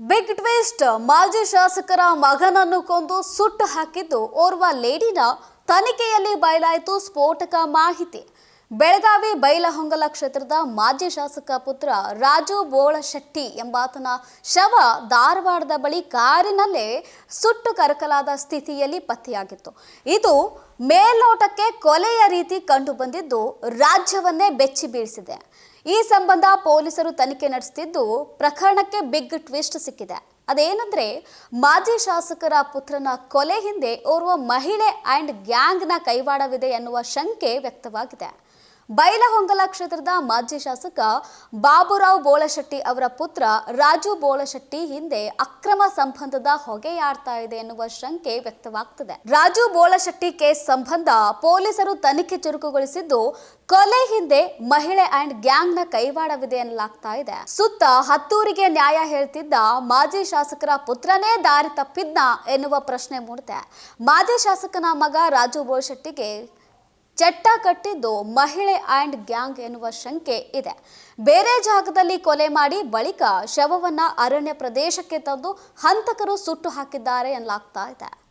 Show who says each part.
Speaker 1: Big twist. ಮಾಜಿ ಶಾಸಕರ ಮಗನನ್ನು ಕೊಂದು ಸುಟ್ಟು ಹಾಕಿದ್ದು ಓರ್ವ ಲೇಡಿನ ತನಿಖೆಯಲ್ಲಿ ಬಯಲಾಯಿತು ಸ್ಫೋಟಕ ಮಾಹಿತಿ. ಬೆಳಗಾವಿ ಬೈಲಹೊಂಗಲ ಕ್ಷೇತ್ರದ ಮಾಜಿ ಶಾಸಕ ಪುತ್ರ ರಾಜು ಬೋಳಶೆಟ್ಟಿ ಎಂಬಾತನ ಶವ ಧಾರವಾಡದ ಬಳಿ ಕಾರಿನಲ್ಲೇ ಸುಟ್ಟು ಕರಕಲಾದ ಸ್ಥಿತಿಯಲ್ಲಿ ಪತ್ತೆಯಾಗಿತ್ತು. ಇದು ಮೇಲ್ನೋಟಕ್ಕೆ ಕೊಲೆಯ ರೀತಿ ಕಂಡು ಬಂದಿದ್ದು ರಾಜ್ಯವನ್ನೇ ಬೆಚ್ಚಿ ಬೀಳಿಸಿದೆ. ಈ ಸಂಬಂಧ ಪೊಲೀಸರು ತನಿಖೆ ನಡೆಸುತ್ತಿದ್ದು ಪ್ರಕರಣಕ್ಕೆ ಬಿಗ್ ಟ್ವಿಸ್ಟ್ ಸಿಕ್ಕಿದೆ. ಅದೇನೆಂದ್ರೆ, ಮಾಜಿ ಶಾಸಕರ ಪುತ್ರನ ಕೊಲೆ ಹಿಂದೆ ಓರ್ವ ಮಹಿಳೆ ಅಂಡ್ ಗ್ಯಾಂಗ್ನ ಕೈವಾಡವಿದೆ ಎನ್ನುವ ಶಂಕೆ ವ್ಯಕ್ತವಾಗಿದೆ. ಬೈಲಹೊಂಗಲ ಕ್ಷೇತ್ರದ ಮಾಜಿ ಶಾಸಕ ಬಾಬುರಾವ್ ಬೋಳಶೆಟ್ಟಿ ಅವರ ಪುತ್ರ ರಾಜು ಬೋಳಶೆಟ್ಟಿ ಹಿಂದೆ ಅಕ್ರಮ ಸಂಬಂಧದ ಹೊಗೆಯಾಡ್ತಾ ಇದೆ ಎನ್ನುವ ಶಂಕೆ ವ್ಯಕ್ತವಾಗ್ತಿದೆ. ರಾಜು ಬೋಳಶೆಟ್ಟಿ ಕೇಸ್ ಸಂಬಂಧ ಪೊಲೀಸರು ತನಿಖೆ ಚುರುಕುಗೊಳಿಸಿದ್ದು, ಕೊಲೆ ಹಿಂದೆ ಮಹಿಳೆ ಅಂಡ್ ಗ್ಯಾಂಗ್ನ ಕೈವಾಡವಿದೆ ಎನ್ನಲಾಗ್ತಾ ಇದೆ. ಸುತ್ತ ಹತ್ತೂರಿಗೆ ನ್ಯಾಯ ಹೇಳ್ತಿದ್ದ ಮಾಜಿ ಶಾಸಕರ ಪುತ್ರನೇ ದಾರಿ ತಪ್ಪಿದ್ನ ಎನ್ನುವ ಪ್ರಶ್ನೆ ಮೂಡಿದೆ. ಮಾಜಿ ಶಾಸಕನ ಮಗ ರಾಜು ಬೋಳಶೆಟ್ಟಿಗೆ ಚಟ್ಟ ಕಟ್ಟಿದ್ದು ಮಹಿಳೆ ಅಂಡ್ ಗ್ಯಾಂಗ್ ಎನ್ನುವ ಶಂಕೆ ಇದೆ. ಬೇರೆ ಜಾಗದಲ್ಲಿ ಕೊಲೆ ಮಾಡಿ ಬಳಿಕ ಶವವನ್ನ ಅರಣ್ಯ ಪ್ರದೇಶಕ್ಕೆ ತಂದು ಹಂತಕರು ಸುಟ್ಟು ಹಾಕಿದ್ದಾರೆ ಎನ್ನಲಾಗ್ತಾ ಇದೆ.